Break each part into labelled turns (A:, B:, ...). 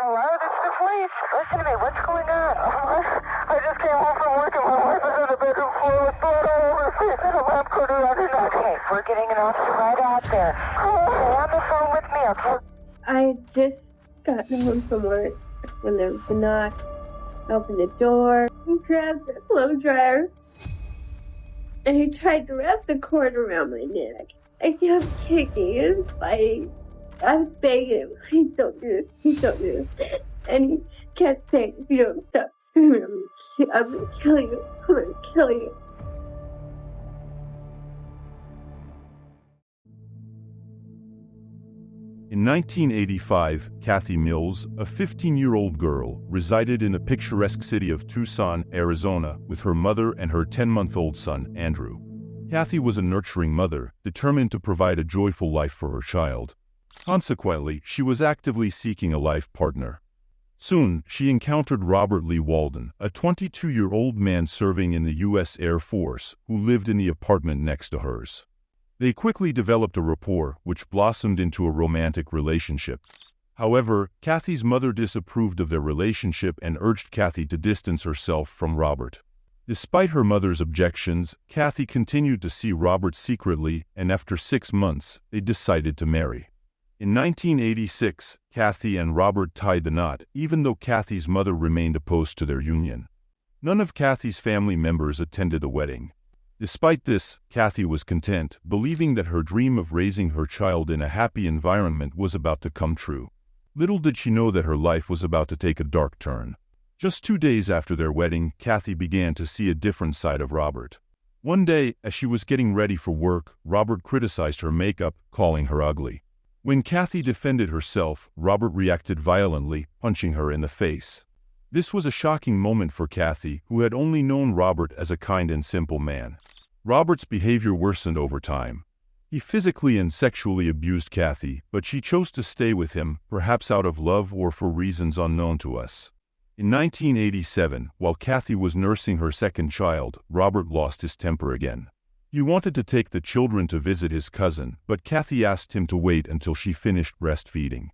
A: Hello, this is the police. Listen to me. What's going on? I just came home from work and my wife is on the bedroom floor with blood all over her face and a lamp quarter on her neck. Okay, we're getting an officer right out there. Stay on the phone with me, okay?
B: I just got home from work when there was a knock. Opened the door, he grabbed the blow dryer, and he tried to wrap the cord around my neck. I kept kicking and fighting. I was begging him, please don't do this, please don't do this. And he kept saying, if you don't stop screaming, I'm gonna kill you, I'm gonna kill you.
C: In 1985, Cathy Mills, a 15-year-old girl, resided in the picturesque city of Tucson, Arizona, with her mother and her 10-month-old son, Andrew. Cathy was a nurturing mother, determined to provide a joyful life for her child. Consequently, she was actively seeking a life partner. Soon, she encountered Robert Lee Walden, a 22-year-old man serving in the U.S. Air Force, who lived in the apartment next to hers. They quickly developed a rapport, which blossomed into a romantic relationship. However, Cathy's mother disapproved of their relationship and urged Cathy to distance herself from Robert. Despite her mother's objections, Cathy continued to see Robert secretly, and after 6 months, they decided to marry. In 1986, Cathy and Robert tied the knot, even though Cathy's mother remained opposed to their union. None of Cathy's family members attended the wedding. Despite this, Cathy was content, believing that her dream of raising her child in a happy environment was about to come true. Little did she know that her life was about to take a dark turn. Just 2 days after their wedding, Cathy began to see a different side of Robert. One day, as she was getting ready for work, Robert criticized her makeup, calling her ugly. When Cathy defended herself, Robert reacted violently, punching her in the face. This was a shocking moment for Cathy, who had only known Robert as a kind and simple man. Robert's behavior worsened over time. He physically and sexually abused Cathy, but she chose to stay with him, perhaps out of love or for reasons unknown to us. In 1987, while Cathy was nursing her second child, Robert lost his temper again. He wanted to take the children to visit his cousin, but Cathy asked him to wait until she finished breastfeeding.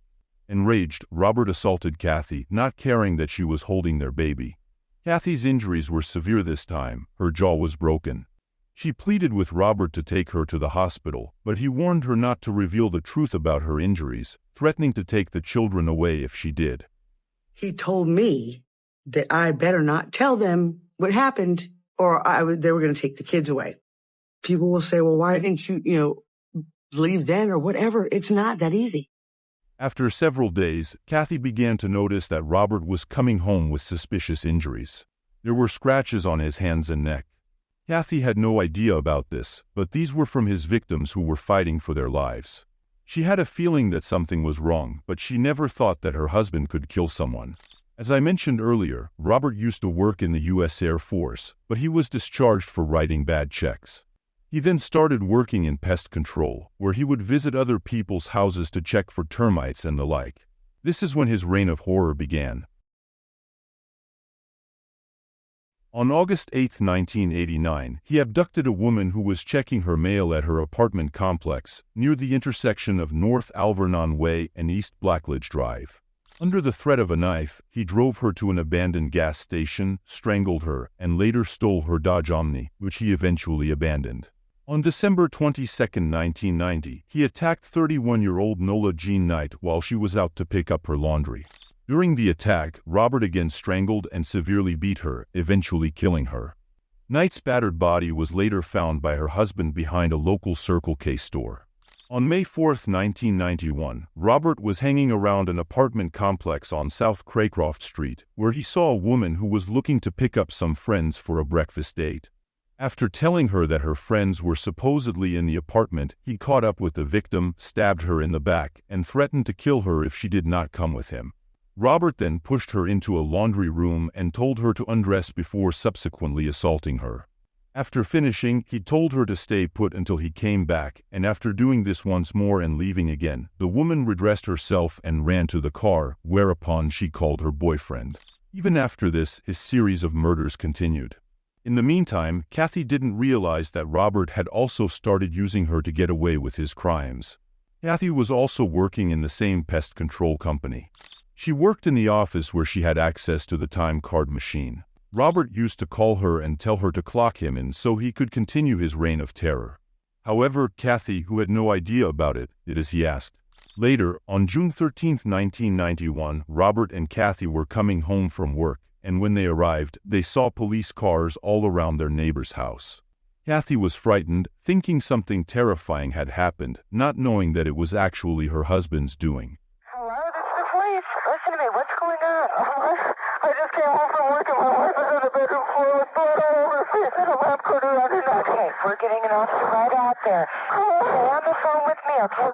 C: Enraged, Robert assaulted Cathy, not caring that she was holding their baby. Cathy's injuries were severe this time. Her jaw was broken. She pleaded with Robert to take her to the hospital, but he warned her not to reveal the truth about her injuries, threatening to take the children away if she did.
D: He told me that I better not tell them what happened or they were going to take the kids away. People will say, well, why didn't you, leave then or whatever? It's not that easy.
C: After several days, Cathy began to notice that Robert was coming home with suspicious injuries. There were scratches on his hands and neck. Cathy had no idea about this, but these were from his victims who were fighting for their lives. She had a feeling that something was wrong, but she never thought that her husband could kill someone. As I mentioned earlier, Robert used to work in the U.S. Air Force, but he was discharged for writing bad checks. He then started working in pest control, where he would visit other people's houses to check for termites and the like. This is when his reign of horror began. On August 8, 1989, he abducted a woman who was checking her mail at her apartment complex near the intersection of North Alvernon Way and East Blackledge Drive. Under the threat of a knife, he drove her to an abandoned gas station, strangled her, and later stole her Dodge Omni, which he eventually abandoned. On December 22, 1990, he attacked 31-year-old Nola Jean Knight while she was out to pick up her laundry. During the attack, Robert again strangled and severely beat her, eventually killing her. Knight's battered body was later found by her husband behind a local Circle K store. On May 4, 1991, Robert was hanging around an apartment complex on South Craycroft Street, where he saw a woman who was looking to pick up some friends for a breakfast date. After telling her that her friends were supposedly in the apartment, he caught up with the victim, stabbed her in the back, and threatened to kill her if she did not come with him. Robert then pushed her into a laundry room and told her to undress before subsequently assaulting her. After finishing, he told her to stay put until he came back, and after doing this once more and leaving again, the woman redressed herself and ran to the car, whereupon she called her boyfriend. Even after this, his series of murders continued. In the meantime, Cathy didn't realize that Robert had also started using her to get away with his crimes. Cathy was also working in the same pest control company. She worked in the office where she had access to the time card machine. Robert used to call her and tell her to clock him in so he could continue his reign of terror. However, Cathy, who had no idea about it, did as he asked. Later, on June 13, 1991, Robert and Cathy were coming home from work, and when they arrived, they saw police cars all around their neighbor's house. Cathy was frightened, thinking something terrifying had happened, not knowing that it was actually her husband's doing.
A: Hello, this is the police. Listen to me. What's going on? I just came home from work and my wife is on the bedroom floor with blood all over her face and a lamp curtain around her neck. Okay, we're getting an officer right out there. Stay on the phone with me, okay?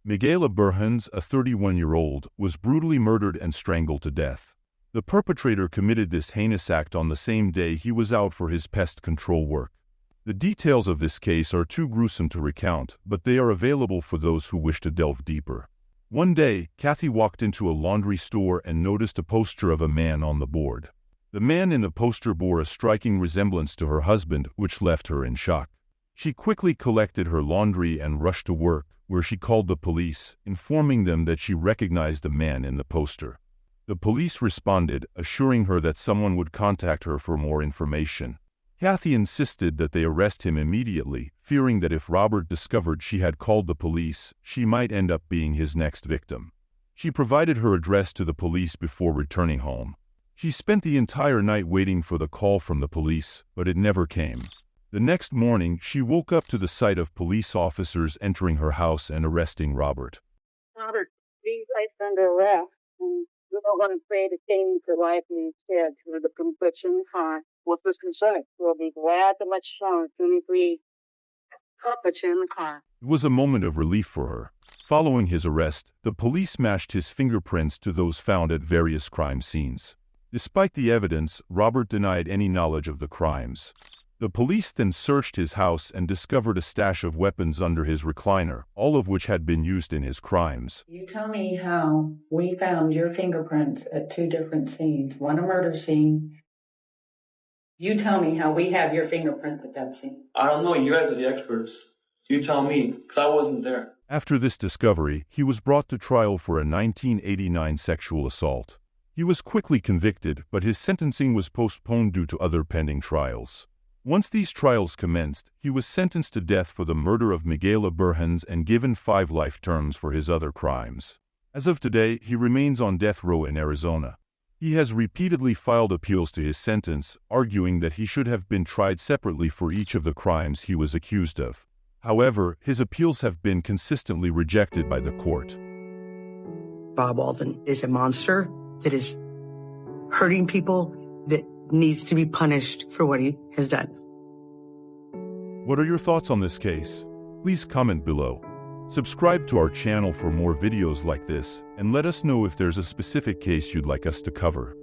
C: Michaela Burhans, a 31-year-old, was brutally murdered and strangled to death. The perpetrator committed this heinous act on the same day he was out for his pest control work. The details of this case are too gruesome to recount, but they are available for those who wish to delve deeper. One day, Cathy walked into a laundry store and noticed a poster of a man on the board. The man in the poster bore a striking resemblance to her husband, which left her in shock. She quickly collected her laundry and rushed to work, where she called the police, informing them that she recognized the man in the poster. The police responded, assuring her that someone would contact her for more information. Cathy insisted that they arrest him immediately, fearing that if Robert discovered she had called the police, she might end up being his next victim. She provided her address to the police before returning home. She spent the entire night waiting for the call from the police, but it never came. The next morning, she woke up to the sight of police officers entering her house and arresting Robert.
E: Robert, being placed under arrest, and we're going to create a change for life instead for the conviction car. What's this concern? We'll be glad to let you know as soon as we put you in the car.
C: It was a moment of relief for her. Following his arrest, the police matched his fingerprints to those found at various crime scenes. Despite the evidence, Robert denied any knowledge of the crimes. The police then searched his house and discovered a stash of weapons under his recliner, all of which had been used in his crimes.
F: You tell me how we found your fingerprints at two different scenes, one a murder scene. You tell me how we have your fingerprints at that scene.
G: I don't know. You guys are the experts. You tell me, because I wasn't there.
C: After this discovery, he was brought to trial for a 1989 sexual assault. He was quickly convicted, but his sentencing was postponed due to other pending trials. Once these trials commenced, he was sentenced to death for the murder of Michaela Burhans and given 5 life terms for his other crimes. As of today, he remains on death row in Arizona. He has repeatedly filed appeals to his sentence, arguing that he should have been tried separately for each of the crimes he was accused of. However, his appeals have been consistently rejected by the court.
D: Bob Alden is a monster that is hurting people, that needs to be punished for what he has done.
C: What are your thoughts on this case? Please comment below. Subscribe to our channel for more videos like this, and let us know if there's a specific case you'd like us to cover.